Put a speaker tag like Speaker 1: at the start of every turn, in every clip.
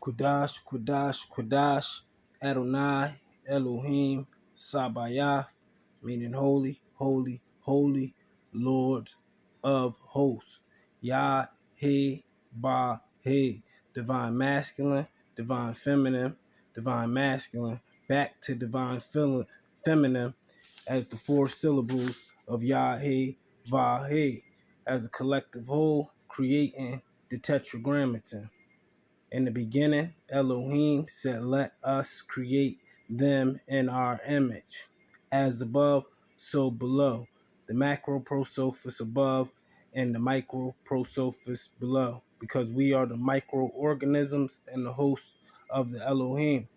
Speaker 1: Kudash, Kudash, Kudash, Adonai, Elohim, Sabayath, meaning holy, holy, holy, Lord of hosts. Yah, He, Ba, He, divine masculine, divine feminine, divine masculine, back to divine feminine as the four syllables of Yah, He, Va, He, as a collective whole, creating the tetragrammaton. In the beginning, Elohim said, "Let us create them in our image, as above, so below." The macro prosophis above and the micro prosophis below, because we are the microorganisms and the hosts of the Elohim.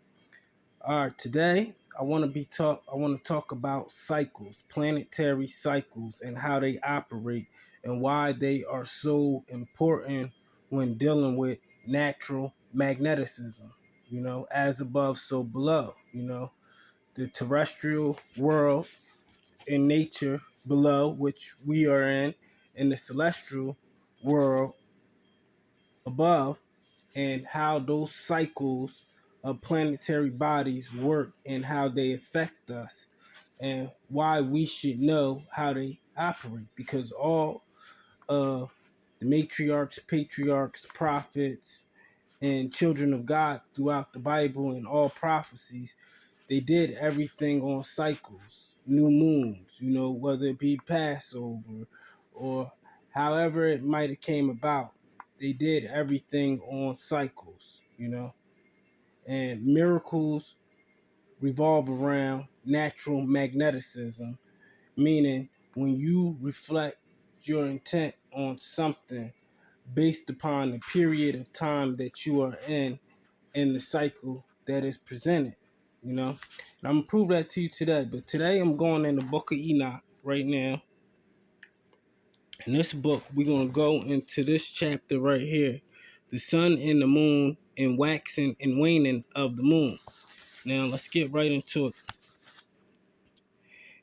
Speaker 1: All right, today I want to talk about cycles, planetary cycles, and how they operate and why they are so important when dealing with natural magneticism. As above, so below. The terrestrial world in nature below, which we are in, and the celestial world above, and how those cycles of planetary bodies work and how they affect us and why we should know how they operate, because all the matriarchs, patriarchs, prophets, and children of God throughout the Bible and all prophecies, they did everything on cycles, new moons, whether it be Passover or however it might have came about. They did everything on cycles. And miracles revolve around natural magneticism, meaning when you reflect your intent on something based upon the period of time that you are in the cycle that is presented, And I'm gonna prove that to you today. But today I'm going in the book of Enoch right now. In this book, we're gonna go into this chapter right here, the sun and the moon and waxing and waning of the moon. Now let's get right into it.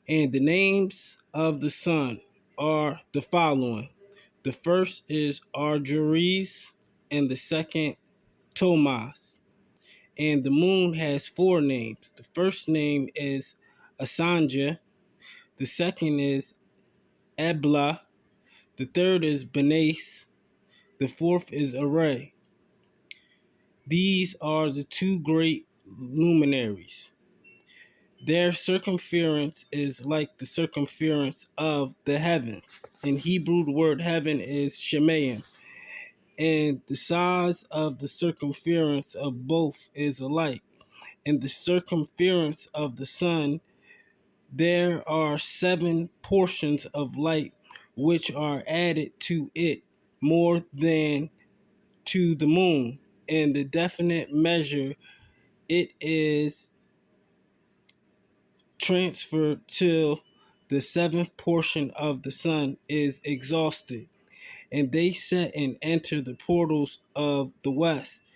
Speaker 1: And the names of the sun are the following. The first is Argeries, and the second Tomas. And the moon has four names. The first name is Asanja. The second is Ebla. The third is Benes. The fourth is Array. These are the two great luminaries. Their circumference is like the circumference of the heavens. In Hebrew, the word heaven is Shemayim. And the size of the circumference of both is alike. In the circumference of the sun, there are 7 portions of light which are added to it more than to the moon. In the definite measure, it is transferred till the 7th portion of the sun is exhausted, and they set and enter the portals of the west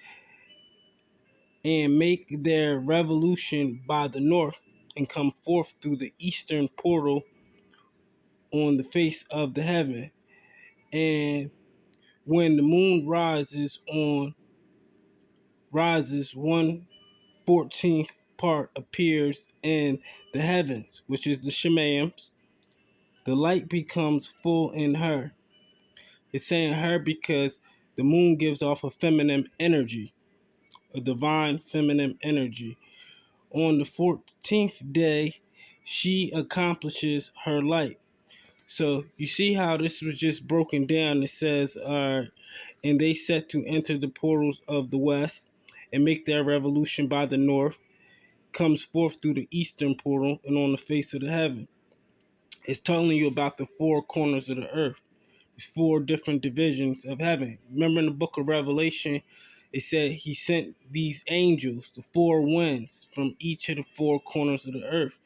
Speaker 1: and make their revolution by the north and come forth through the eastern portal on the face of the heaven. And when the moon rises 1/14th part appears in the heavens, which is the Shemaims. The light becomes full in her. It's saying her because the moon gives off a feminine energy, a divine feminine energy. On the 14th day, she accomplishes her light. So you see how this was just broken down. It says, and they set to enter the portals of the west and make their revolution by the north, comes forth through the eastern portal and on the face of the heaven. It's telling you about the 4 corners of the earth. It's 4 different divisions of heaven. Remember in the book of Revelation, it said he sent these angels, the 4 winds, from each of the 4 corners of the earth.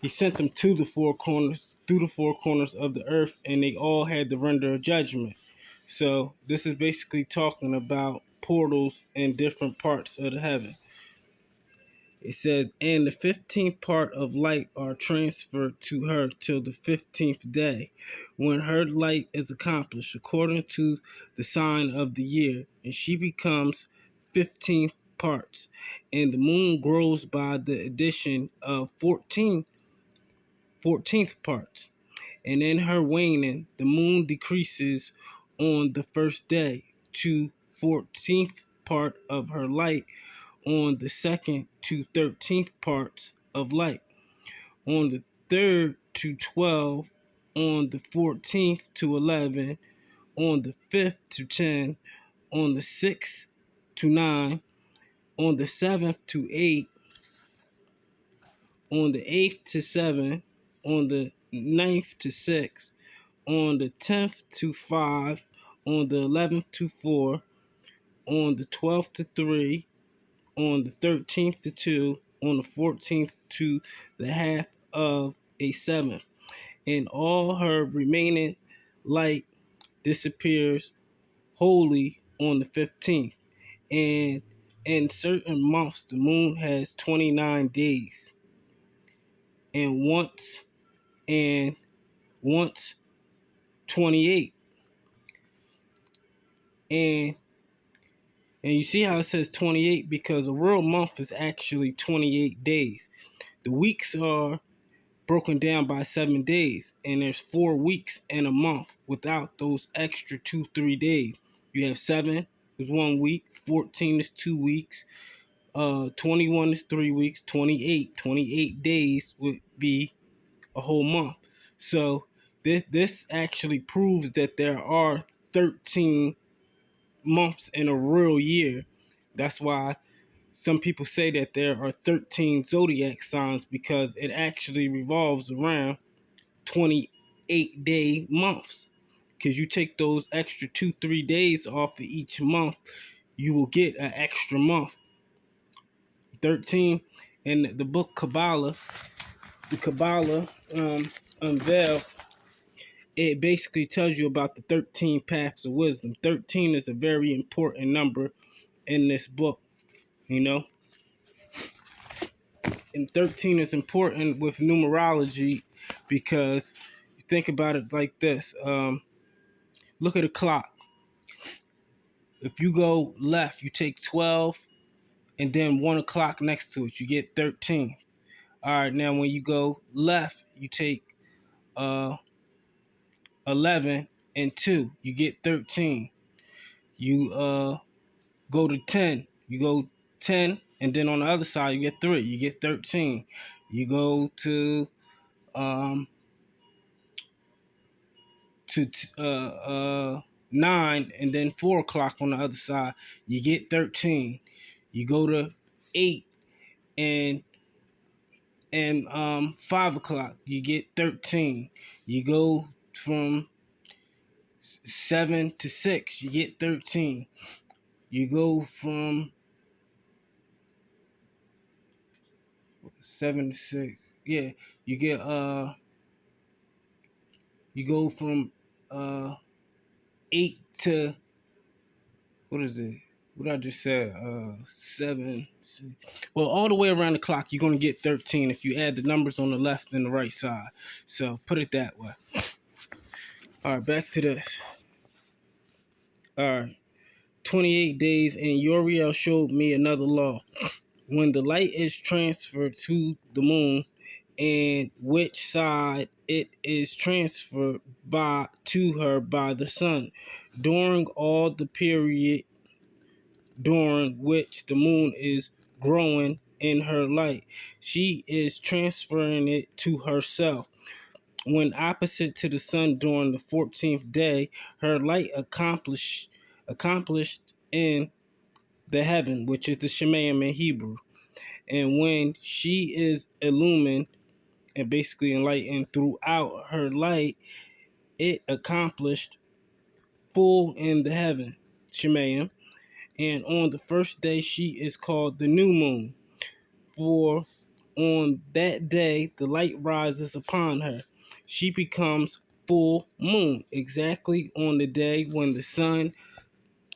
Speaker 1: He sent them to the 4 corners, through the 4 corners of the earth, and they all had to render a judgment. So this is basically talking about portals in different parts of the heaven. It says, and the 15th part of light are transferred to her till the 15th day, when her light is accomplished according to the sign of the year, and she becomes 15 parts. And the moon grows by the addition of 14th parts. And in her waning, the moon decreases on the first day to 14th part of her light, on the second to 13th parts of light, on the third to 12, on the 14th to 11, on the 5th to 10, on the 6th to 9, on the 7th to 8, on the 8th to 7, on the ninth to 6, on the 10th to 5, on the 11th to 4, on the 12th to 3, on the 13th to 2, on the 14th to the half of a seventh, and all her remaining light disappears wholly on the 15th. And in certain months, the moon has 29 days, and and once 28. And you see how it says 28 because a real month is actually 28 days. The weeks are broken down by 7 days, and there's 4 weeks in a month without those extra 2-3 days. You have 7 is 1 week, 14 is 2 weeks, 21 is 3 weeks, 28 days would be a whole month. So this actually proves that there are 13 months in a real year. That's why some people say that there are 13 zodiac signs, because it actually revolves around 28-day months. Because you take those extra 2-3 days off of each month, you will get an extra month. 13 in the book Kabbalah, the Kabbalah unveil, it basically tells you about the 13 paths of wisdom. 13 is a very important number in this book, you know. And 13 is important with numerology because you think about it like this. Look at a clock. If you go left, you take 12 and then 1 o'clock next to it, you get 13. All right, now when you go left, you take 11 and 2, you get 13. You go to 10, you go 10, and then on the other side, you get 3, you get 13. You go to um, 9, and then 4 o'clock on the other side, you get 13. You go to 8 and 5 o'clock, you get 13. You go from 7 to 6, you get 13. You go from 7 to 6, yeah, you get you go from 8 to, what is it? What I just said, 7, 6. Well, all the way around the clock, you're gonna get 13 if you add the numbers on the left and the right side. So put it that way. All right, back to this. All right, 28 days, and Uriel showed me another law. When the light is transferred to the moon, and which side it is transferred by to her by the sun, during all the period during which the moon is growing in her light, she is transferring it to herself. When opposite to the sun during the 14th day, her light accomplished in the heaven, which is the Shemayim in Hebrew. And when she is illumined and basically enlightened throughout her light, it accomplished full in the heaven, Shemayim. And on the first day, she is called the new moon. For on that day, the light rises upon her. She becomes full moon, exactly on the day when the sun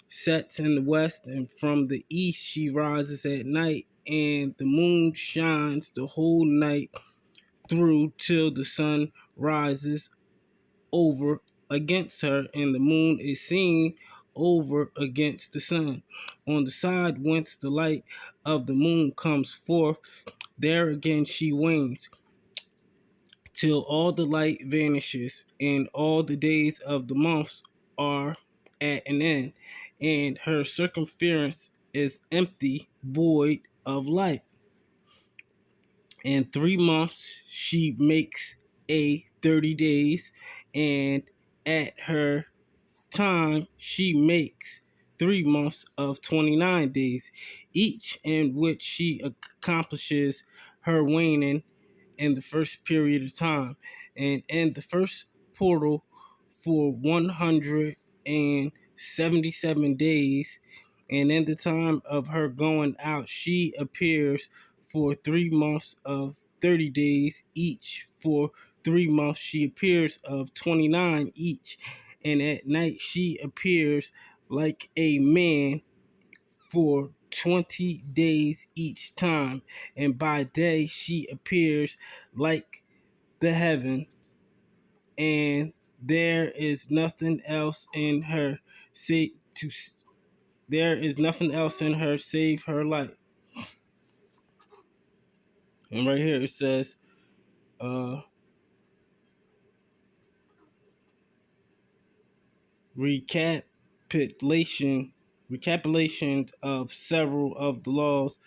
Speaker 1: sets in the west, and from the east she rises at night and the moon shines the whole night through till the sun rises over against her, and the moon is seen over against the sun. On the side whence the light of the moon comes forth, there again she wanes, till all the light vanishes, and all the days of the months are at an end, and her circumference is empty, void of light. In 3 months she makes a 30 days, and at her time she makes 3 months of 29 days, each in which she accomplishes her waning in the first period of time, and in the first portal for 177 days, and in the time of her going out she appears for 3 months of 30 days each. For 3 months she appears of 29 each, and at night she appears like a man for 20 days each time, and by day she appears like the heaven, and there is nothing else in her say to there is nothing else in her save her light. And right here it says, uh recapitulation recapitulations of several of the laws.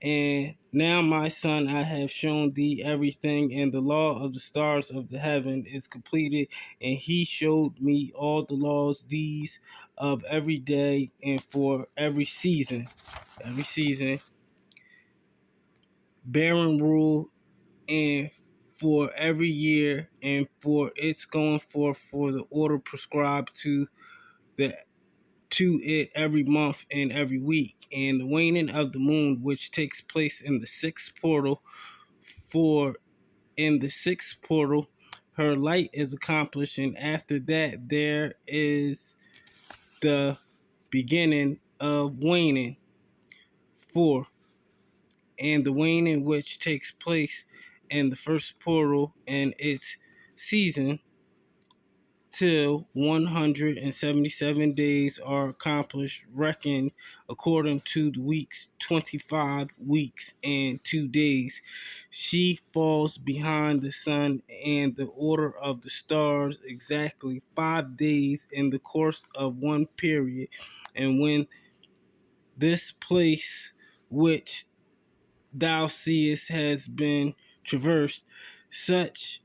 Speaker 1: And now, my son, I have shown thee everything, and the law of the stars of the heaven is completed. And he showed me all the laws, these of every day and for every season, bearing rule, and for every year, and for its going forth, for the order prescribed the to it every month and every week, and the waning of the moon, which takes place in the sixth portal. For in the sixth portal, her light is accomplished, and after that, there is the beginning of waning. 4. And the waning which takes place in the first portal and its season till 177 days are accomplished, reckoned according to the weeks, 25 weeks and 2 days. She falls behind the sun and the order of the stars exactly 5 days in the course of one period. And when this place which thou seest has been traversed, such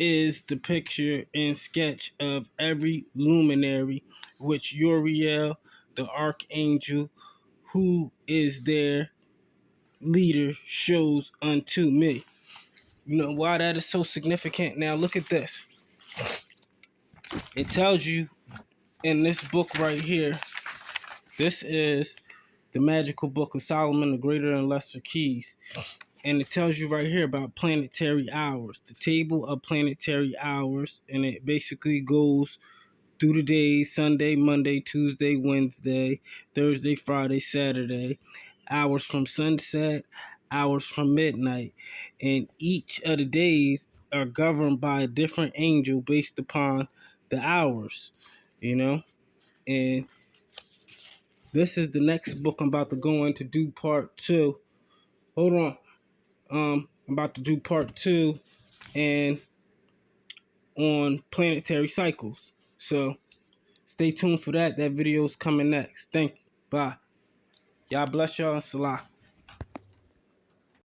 Speaker 1: is the picture and sketch of every luminary which Uriel, the archangel, who is their leader, shows unto me. You know why that is so significant? Now look at this. It tells you in this book right here, this is the magical book of Solomon, the greater and lesser keys. And it tells you right here about planetary hours, the table of planetary hours, and it basically goes through the days: Sunday, Monday, Tuesday, Wednesday, Thursday, Friday, Saturday, hours from sunset, hours from midnight. And each of the days are governed by a different angel based upon the hours, you know? And this is the next book I'm about to go in to do part two. Hold on. I'm about to do part two and on planetary cycles. So stay tuned for that. That video is coming next. Thank you. Bye. Y'all bless y'all and salah.